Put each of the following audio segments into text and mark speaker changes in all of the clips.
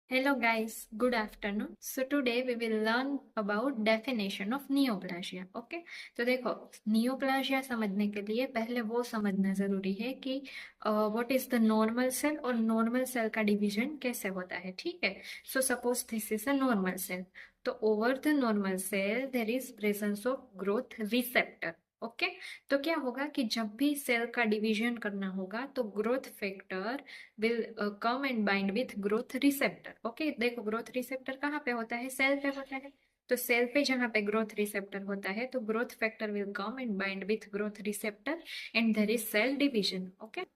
Speaker 1: Hello guys, good afternoon. So today we will learn about definition of neoplasia. Okay, तो देखो नियोप्लाजिया समझने के लिए पहले वो समझना जरूरी है कि what is the normal cell और नॉर्मल सेल का डिवीजन कैसे होता है. ठीक है. So suppose this is a normal cell. तो over the normal cell there is presence of growth receptor. Okay. तो क्या होगा कि जब भी सेल का डिवीजन करना होगा तो growth factor will come and bind with growth receptor. Okay. देखो ग्रोथ रिसेप्टर कहाँ पे होता है? सेल पे होता है. तो सेल पे जहाँ पे ग्रोथ रिसेप्टर होता है तो growth factor will come and bind with growth receptor and there is cell division. Okay.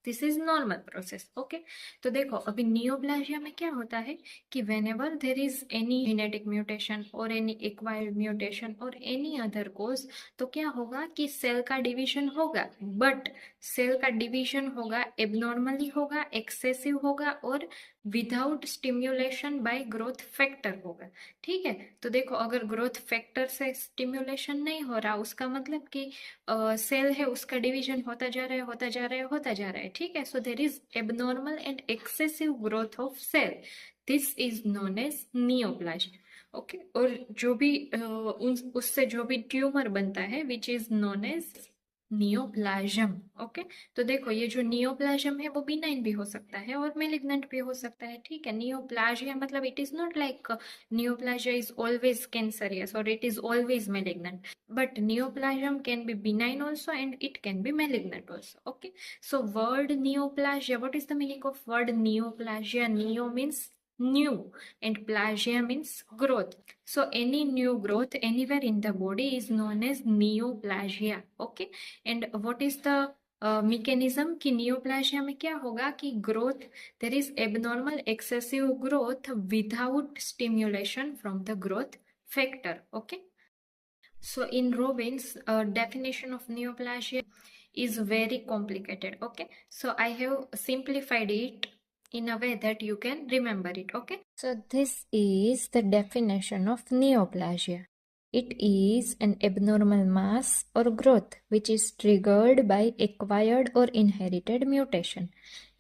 Speaker 1: This is normal process. Okay. तो देखो अभी नियोप्लाजिया में क्या होता है कि whenever there is any genetic mutation और एनी एक्वायर्ड म्यूटेशन और एनी अदर कोज, तो क्या होगा कि सेल का डिवीजन होगा. बट सेल का डिवीजन होगा एबनॉर्मली होगा, एक्सेसिव होगा और without stimulation by growth factor होगा. ठीक है. तो देखो अगर ग्रोथ फैक्टर से स्टिम्युलेशन नहीं हो रहा उसका मतलब कि सेल है उसका डिवीजन होता जा रहा है होता जा रहा है होता जा रहा है. ठीक है. So there is abnormal and excessive growth of cell. This is known as neoplasia. Okay. और जो भी उससे जो भी ट्यूमर बनता है which is known as neoplasm. Okay. तो देखो ये जो नियोप्लाज्म है वो बिनाइन भी हो सकता है और मेलिग्नेंट भी हो सकता है. ठीक है. नियोप्लाजिया मतलब it is not like neoplasia is always cancerous or it is always malignant, but neoplasm can be benign also and it can be malignant also. Okay. So word neoplasia, what is the meaning of word neoplasia? Neo means new and plasia means growth. So any new growth anywhere in the body is known as neoplasia. Okay. And what is the mechanism कि नियोप्लाजिया में क्या होगा कि growth there is abnormal excessive growth without stimulation from the growth factor. Okay. So in Robin's definition of neoplasia is very complicated. Okay. So I have simplified it in a way that you can remember it. Okay. So this is the definition of neoplasia. It is an abnormal mass or growth which is triggered by acquired or inherited mutation,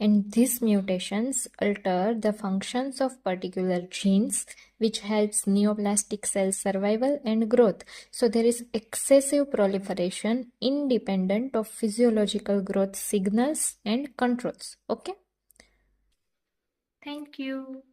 Speaker 1: and these mutations alter the functions of particular genes which helps neoplastic cell survival and growth. So there is excessive proliferation independent of physiological growth signals and controls. Okay. Thank you.